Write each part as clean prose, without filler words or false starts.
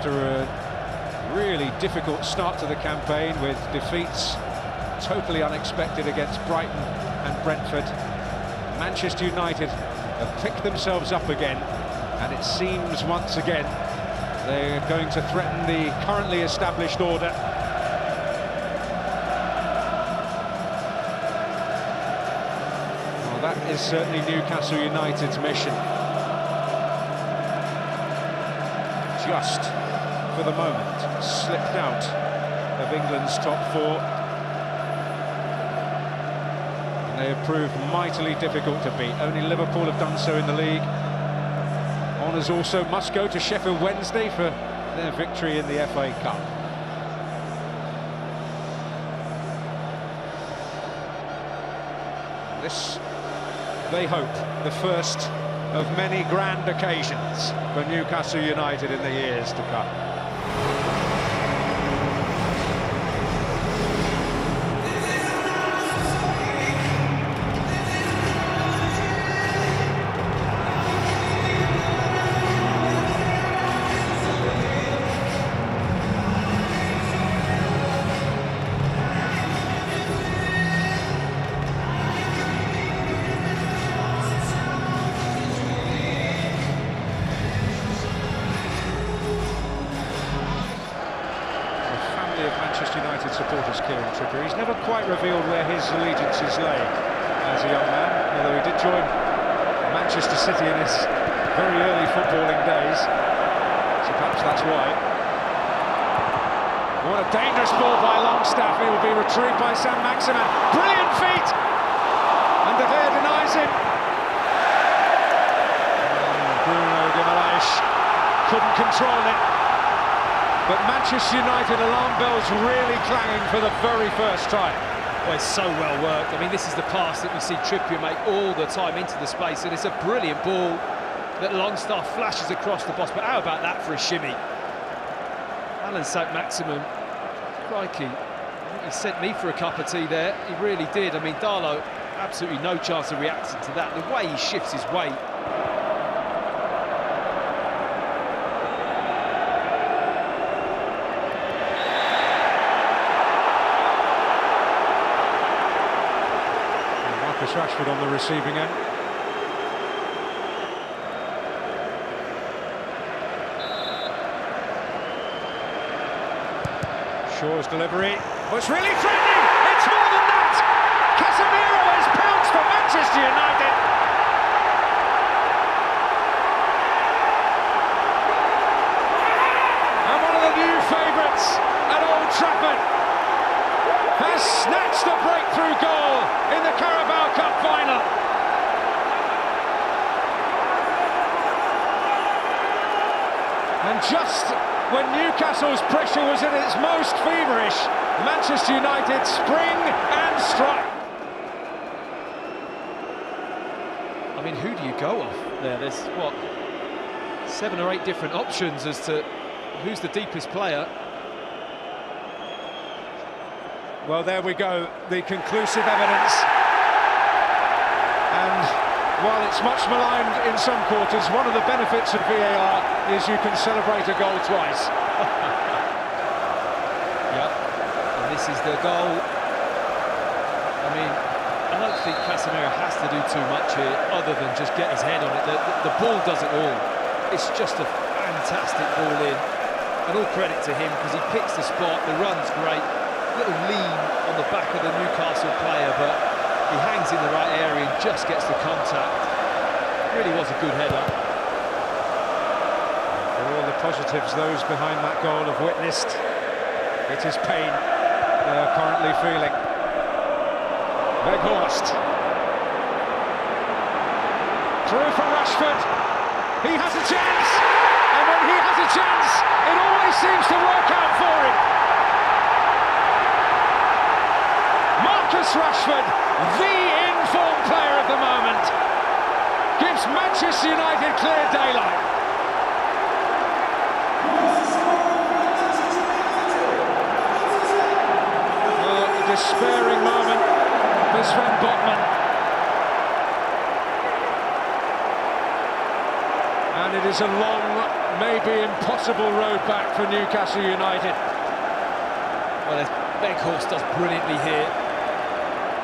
after a really difficult start to the campaign with defeats totally unexpected against Brighton and Brentford. Manchester United have picked themselves up again, and it seems once again they're going to threaten the currently established order. Well, that is certainly Newcastle United's mission. Just for the moment slipped out of England's top four, and they have proved mightily difficult to beat. Only Liverpool have done so in the league. Honours also must go to Sheffield Wednesday for their victory in the FA Cup. This, they hope, the first of many grand occasions for Newcastle United in the years to come. Manchester United supporters, Kieran Trippier. He's never quite revealed where his allegiances lay as a young man, although he did join Manchester City in his very early footballing days, so perhaps that's why. What a dangerous ball by Longstaff. It will be retrieved by Sam Maximin. Brilliant feet! And De Gea denies him. Bruno Guimaraes couldn't control it. But Manchester United alarm bells really clanging for the very first time. Well, it's so well worked. I mean, this is the pass that we see Trippier make all the time into the space, and it's a brilliant ball that Longstaff flashes across the box. But how about that for a shimmy? Alan Saint-Maximin, crikey, I think he sent me for a cup of tea there. He really did. I mean, Darlow, absolutely no chance of reacting to that. The way he shifts his weight. Rashford on the receiving end. Shaw's delivery was really threatening. It's more than that. Casemiro has pounced for Manchester United. And one of the new favourites at Old Trafford has snatched a breakthrough goal in the Carabao Cup final. And just when Newcastle's pressure was at its most feverish, Manchester United spring and strike. I mean, who do you go off there? There's, what, 7 or 8 different options as to who's the deepest player. Well, there we go, the conclusive evidence. And while it's much maligned in some quarters, one of the benefits of VAR is you can celebrate a goal twice. Yep, and this is the goal. I mean, I don't think Casemiro has to do too much here other than just get his head on it. The ball does it all. It's just a fantastic ball in. And all credit to him because he picks the spot, the run's great. Little lean on the back of the Newcastle player, but he hangs in the right area and just gets the contact. Really was a good header. For all the positives those behind that goal have witnessed, it is pain they are currently feeling. Weghorst. Through for Rashford. He has a chance, and when he has a chance, it always seems to work out for him. Rashford, the in-form player of the moment, gives Manchester United clear daylight. Oh, a despairing moment for Sven Botman. And it is a long, maybe impossible road back for Newcastle United. Well, Weghorst does brilliantly here.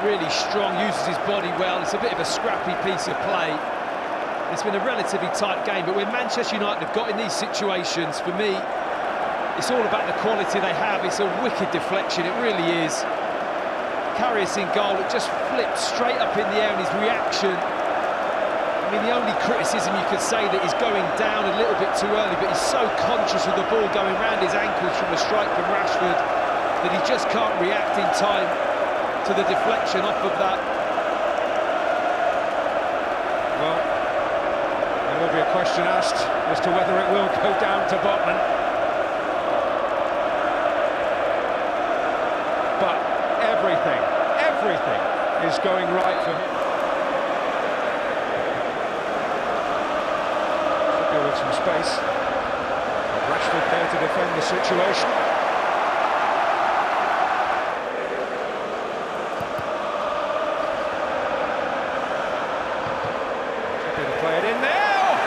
Really strong, uses his body well. It's a bit of a scrappy piece of play. It's been a relatively tight game, but when Manchester United have got in these situations, for me, it's all about the quality they have. It's a wicked deflection, it really is. Karius in goal, it just flipped straight up in the air, and his reaction, I mean, the only criticism you could say that he's going down a little bit too early, but he's so conscious of the ball going round his ankles from a strike from Rashford that he just can't react in time to the deflection off of that. Well, there will be a question asked as to whether it will go down to Botman. But everything is going right for him. Should go with some space. Rashford there to defend the situation. Play it in now.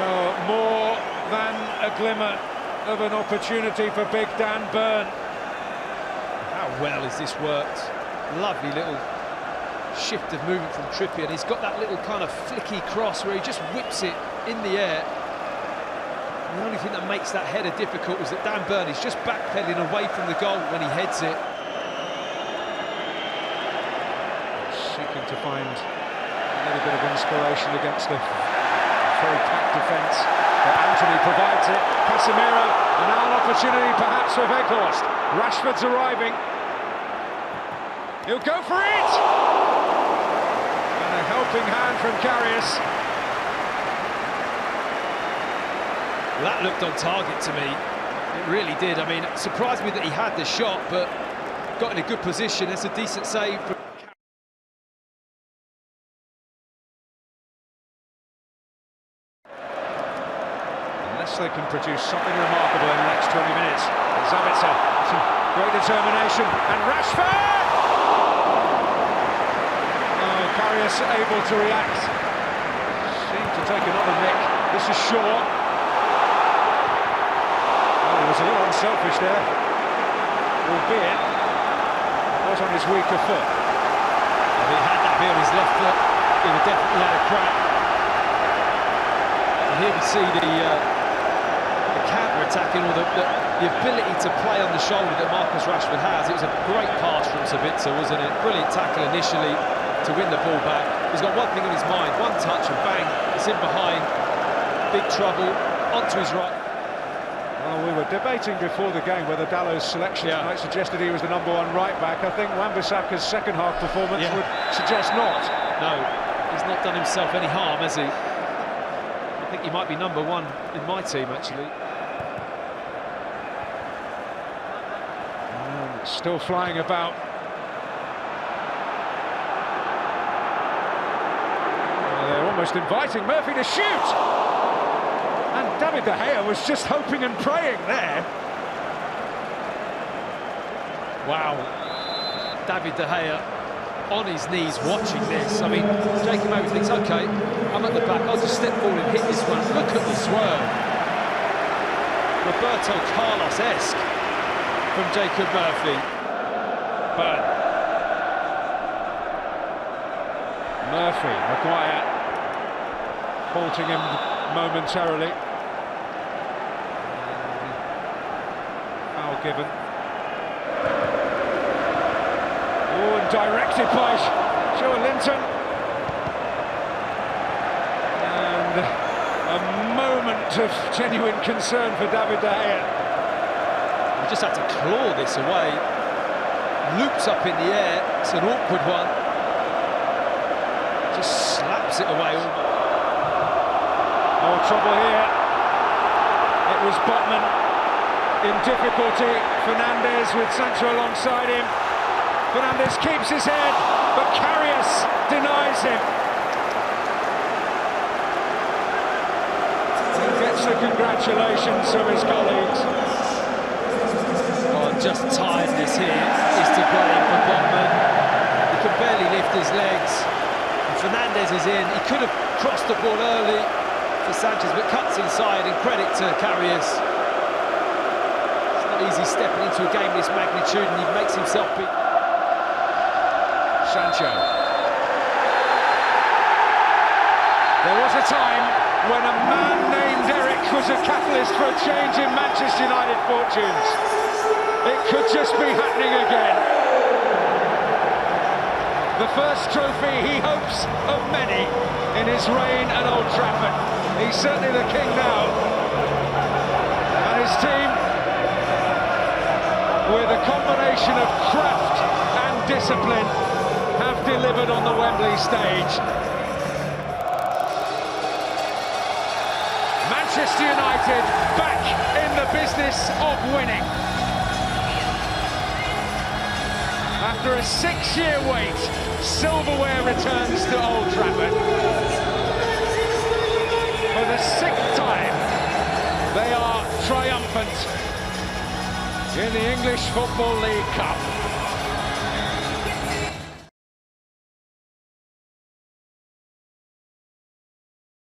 Well, more than a glimmer of an opportunity for Big Dan Burn. How well has this worked? Lovely little shift of movement from Trippier, and he's got that little kind of flicky cross where he just whips it in the air. The only thing that makes that header difficult is that Dan Burn is just backpedaling away from the goal when he heads it. Seeking to find a little bit of inspiration against the very packed defence, but Anthony provides it. Casemiro, and now an opportunity perhaps for Weghorst. Rashford's arriving. He'll go for it! And a helping hand from Karius. Well, that looked on target to me. It really did. I mean, it surprised me that he had the shot, but got in a good position. It's a decent save. Unless they can produce something remarkable in the next 20 minutes. Zabitzer, some great determination, and Rashford! Oh, Karius able to react. Seemed to take another nick. This is Shaw. Oh, he was a little unselfish there, albeit it was on his weaker foot. If he had that bit on his left foot, he would definitely let it crack. And here we see the counter-attacking, or the ability to play on the shoulder that Marcus Rashford has. It was a great pass from Sabitzer, wasn't it? Brilliant tackle initially to win the ball back. He's got one thing on his mind, one touch and bang, it's in behind. Big trouble, onto his right. Well, we were debating before the game whether Dallow's selection tonight suggested he was the #1 right-back. I think Wan-Bissaka's second-half performance would suggest not. No, he's not done himself any harm, has he? I think he might be #1 in my team, actually. Still flying about. Well, they're almost inviting Murphy to shoot! And David De Gea was just hoping and praying there. Wow. David De Gea on his knees watching this. I mean, Jacob Murphy thinks, OK, I'm at the back, I'll just step forward and hit this one. Look at the swerve. Roberto Carlos-esque from Jacob Murphy. But Murphy, Maguire, halting him momentarily. Foul given. Oh, and directed by Joe Linton. And a moment of genuine concern for David De Gea. He just had to claw this away. Loops up in the air, it's an awkward one. Just slaps it away. More trouble here. It was Botman in difficulty. Fernandes with Sancho alongside him. Fernandes keeps his head, but Karius denies him. He gets the congratulations from his colleagues. Oh, just tiredness here is to blame for Botman. He can barely lift his legs. Fernandez is in. He could have crossed the ball early for Sanchez, but cuts inside, and credit to Karius. It's not easy stepping into a game of this magnitude, and he makes himself beat. Sancho. There was a time when a man named Eric was a catalyst for a change in Manchester United fortunes. It could just be happening again. The first trophy he hopes of many in his reign at Old Trafford. He's certainly the king now. And his team, with a combination of craft and discipline, have delivered on the Wembley stage. Manchester United back in the business of winning. After a 6-year wait, silverware returns to Old Trafford. For the 6th time, they are triumphant in the English Football League Cup.